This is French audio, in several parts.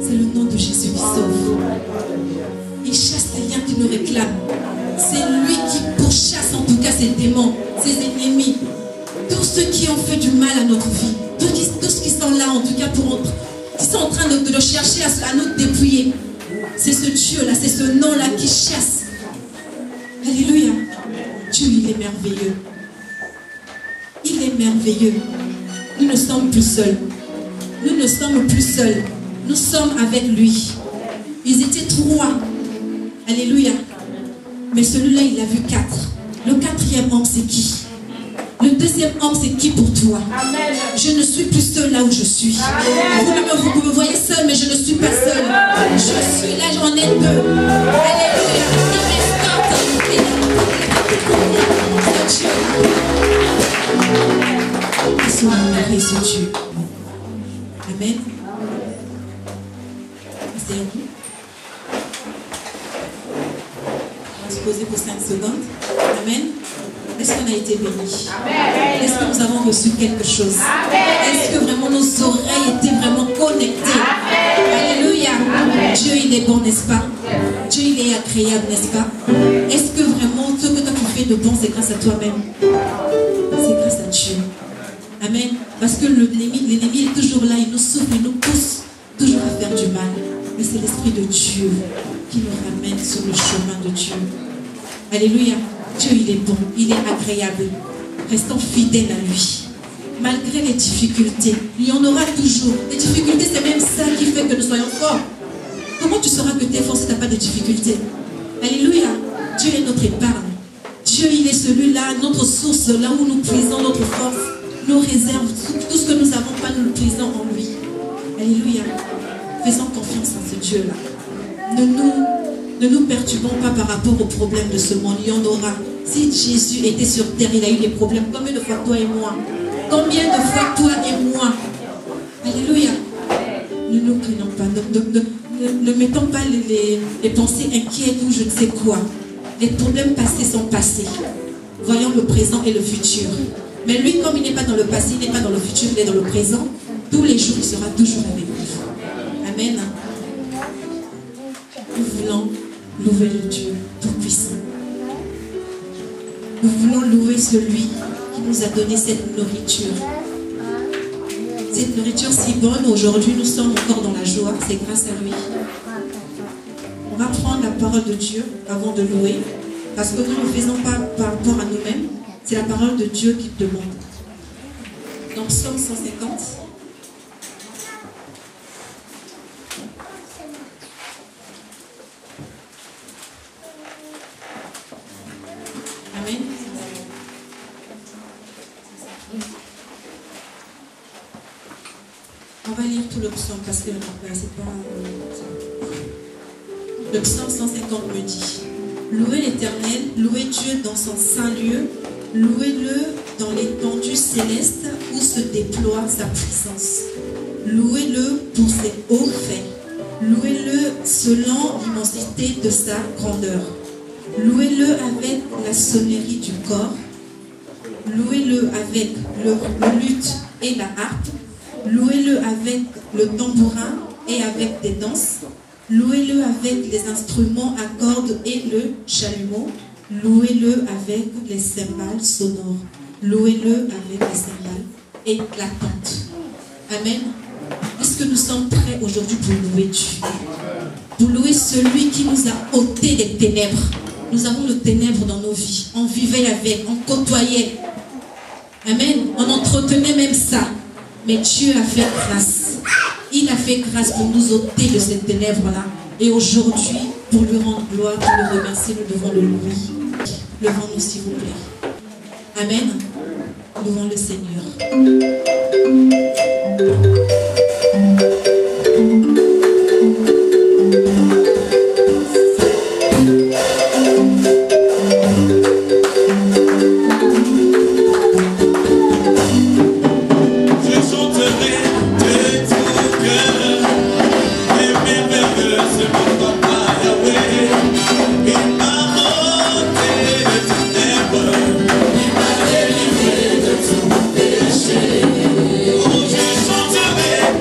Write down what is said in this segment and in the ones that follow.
C'est le nom de Jésus qui sauve. Il chasse les liens qui nous réclament. C'est lui qui pourchasse en tout cas ses démons, ses ennemis. Tous ceux qui ont fait du mal à notre vie. Tous ceux qui sont là en tout cas qui sont en train de chercher à nous dépouiller. C'est ce Dieu-là, c'est ce nom-là qui chasse. Alléluia. Dieu, il est merveilleux. Il est merveilleux. Nous ne sommes plus seuls. Nous ne sommes plus seuls. Nous sommes avec lui. Ils étaient 3. Alléluia. Mais celui-là, il a vu 4. Le 4e homme, c'est qui? Le 2e homme, c'est qui pour toi? Amen. Je ne suis plus seul là où je suis. Vous me voyez seul, mais je ne suis pas seul. Je suis là, j'en ai 2. Alléluia. Ils sont honorés, ce Dieu. Amen. Asseyons-nous. On va se poser pour 5 secondes. Amen. Est-ce qu'on a été bénis? Est-ce que nous avons reçu quelque chose? Est-ce que vraiment nos oreilles étaient vraiment connectées? Alléluia. Dieu, il est bon, n'est-ce pas? Dieu, il est agréable, n'est-ce pas? Est-ce que vraiment ce que toi tu fais de bon, c'est grâce à toi-même? C'est grâce à Dieu. Amen. Parce que l'ennemi est toujours là, il nous souffle, il nous pousse toujours à faire du mal. Mais c'est l'Esprit de Dieu qui nous ramène sur le chemin de Dieu. Alléluia. Dieu, il est bon, il est agréable. Restons fidèles à lui. Malgré les difficultés, il y en aura toujours. Les difficultés, c'est même ça qui fait que nous soyons forts. Comment tu sauras que tu es fort si tu n'as pas de difficultés? Alléluia. Dieu est notre épargne. Dieu, il est celui-là, notre source, là où nous puisons notre force, nos réserves, tout ce que nous n'avons pas, nous le puisons en lui. Alléluia. Faisons confiance en ce Dieu-là. Ne nous perturbons pas par rapport aux problèmes de ce monde. Il y en aura. Si Jésus était sur terre, il a eu des problèmes. Combien de fois toi et moi? Combien de fois toi et moi? Alléluia. Ne nous craignons pas. Ne mettons pas les pensées inquiètes ou je ne sais quoi. Les problèmes passés sont passés. Voyons le présent et le futur. Mais lui, comme il n'est pas dans le passé, il n'est pas dans le futur, il est dans le présent. Tous les jours, il sera toujours avec nous. Amen. Nous voulons louer le Dieu Tout-Puissant. Nous voulons louer celui qui nous a donné cette nourriture. Cette nourriture si bonne, aujourd'hui nous sommes encore dans la joie, c'est grâce à lui. On va prendre la parole de Dieu avant de louer, parce que nous ne le faisons pas par rapport à nous-mêmes, c'est la parole de Dieu qui demande. Dans Psaume 150, Amen. On va lire tout le psaume parce que c'est pas... Le psaume 150 me dit: louez l'Éternel, louez Dieu dans son saint lieu, louez-le dans l'étendue céleste où se déploie sa puissance. Louez-le pour ses hauts faits, louez-le selon l'immensité de sa grandeur. Louez-le avec la sonnerie du corps, louez-le avec le luth et la harpe, louez-le avec le tambourin et avec des danses, louez-le avec les instruments à cordes et le chalumeau, louez-le avec les cymbales sonores, louez-le avec les cymbales éclatantes. Amen. Est-ce que nous sommes prêts aujourd'hui pour louer Dieu? Pour louer celui qui nous a ôté des ténèbres. Nous avons le ténèbre dans nos vies. On vivait avec, on côtoyait. Amen. On entretenait même ça. Mais Dieu a fait grâce. Il a fait grâce pour nous ôter de ces ténèbres-là. Et aujourd'hui, pour lui rendre gloire, pour le remercier, nous devons le louer. Levons-nous s'il vous plaît. Amen. Louons le Seigneur. Oh, je chanterai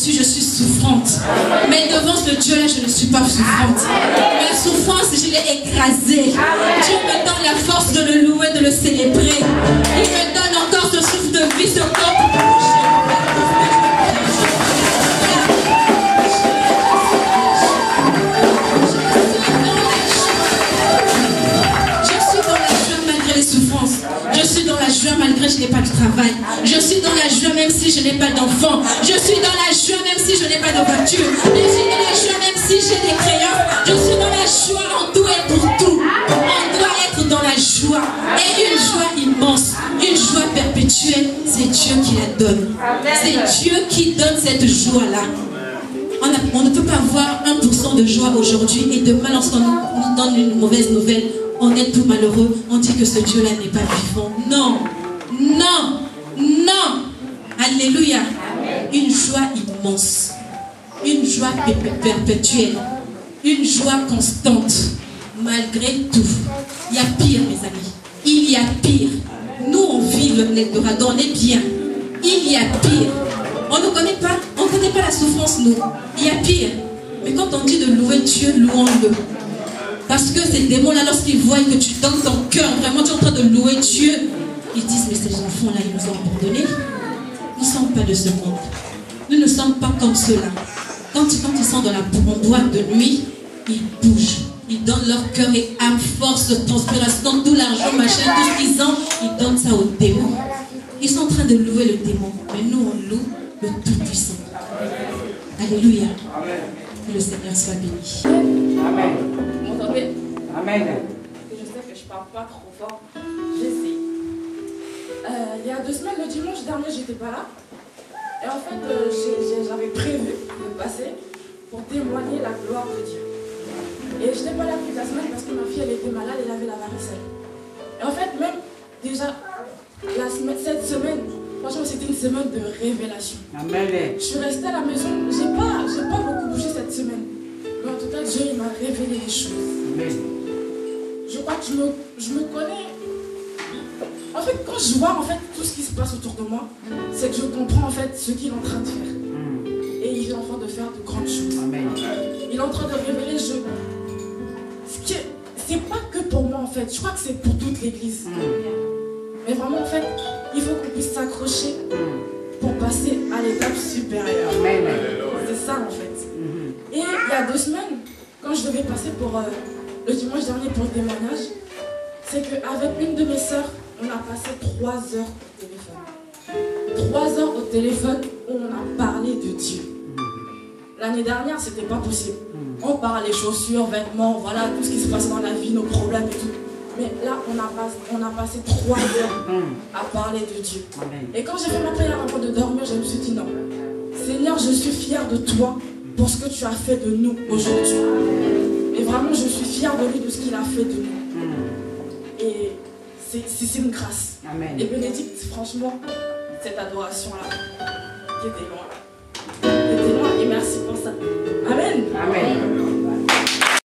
je suis souffrante. Mais devant ce Dieu-là, je ne suis pas souffrante. Ma souffrance, je l'ai écrasée. Dieu me donne la force de le louer, de le célébrer. Il me donne encore ce souffle de vie, ce corps. Souffrance. Je suis dans la joie malgré que je n'ai pas de travail. Je suis dans la joie même si je n'ai pas d'enfant. Je suis dans la joie même si je n'ai pas de voiture. Je suis dans la joie même si j'ai des crayons. Je suis dans la joie en tout et pour tout. On doit être dans la joie. Et une joie immense, une joie perpétuelle, c'est Dieu qui la donne. C'est Dieu qui donne cette joie-là. On ne peut pas avoir 1% de joie aujourd'hui et demain lorsqu'on nous donne une mauvaise nouvelle, on est tout malheureux, on dit que ce Dieu-là n'est pas vivant. Non, non, non. Alléluia. Une joie immense, une joie perpétuelle, une joie constante, malgré tout. Il y a pire, mes amis. Il y a pire. Nous, on vit l'Eldorado, on est bien. Il y a pire. On ne connaît pas, la souffrance, nous. Il y a pire. Mais quand on dit de louer Dieu, louons-le. Parce que ces démons-là, lorsqu'ils voient que tu donnes ton cœur, vraiment tu es en train de louer Dieu, ils disent, mais ces enfants-là, ils nous ont abandonnés. Nous ne sommes pas de ce monde. Nous ne sommes pas comme ceux-là. Quand ils sont dans la boîte de nuit, ils bougent. Ils donnent leur cœur et âme, force, transpiration, tout l'argent, machin, tout ce qu'ils ont, ils donnent ça aux démons. Ils sont en train de louer le démon. Mais nous, on loue le Tout-Puissant. Alléluia. Que le Seigneur soit béni. Amen. Vous m'entendez? Amen. Je sais que je ne parle pas trop fort. J'essaie. Il y a 2 semaines, le dimanche dernier, j'étais pas là. Et en fait, j'avais prévu de passer pour témoigner la gloire de Dieu. Et je n'étais pas là toute la semaine parce que ma fille, elle était malade, elle avait la varicelle. Et en fait, même déjà, cette semaine, franchement, c'était une semaine de révélation. Amen. Je suis restée à la maison, j'ai pas beaucoup bougé cette semaine. Mais en tout cas, Dieu, il m'a révélé des choses. Amen. Je crois que je me connais. En fait, quand je vois en fait, tout ce qui se passe autour de moi, c'est que je comprends en fait ce qu'il est en train de faire. Et il est en train de faire de grandes choses. Amen. Il est en train de révéler, c'est pas que pour moi en fait, je crois que c'est pour toute l'église. Mais vraiment en fait, il faut qu'on puisse s'accrocher pour passer à l'étape supérieure. Amen. C'est ça en fait. Et il y a 2 semaines, quand je devais passer pour le dimanche dernier pour le témoignage, c'est qu'avec une de mes sœurs, on a passé 3 heures au téléphone. 3 heures au téléphone où on a parlé de Dieu. L'année dernière, c'était pas possible. On parlait chaussures, vêtements, voilà, tout ce qui se passe dans la vie, nos problèmes et tout. Mais là, on a passé 3 heures à parler de Dieu. Et quand j'ai fait ma prière avant de dormir, je me suis dit non. Seigneur, je suis fière de toi pour ce que tu as fait de nous aujourd'hui. Et vraiment, je suis fière de lui, de ce qu'il a fait de nous. Et c'est une grâce. Amen. Et bénédicte, franchement, cette adoration-là, qui était loin. Qui était loin, et merci pour ça. Amen. Amen.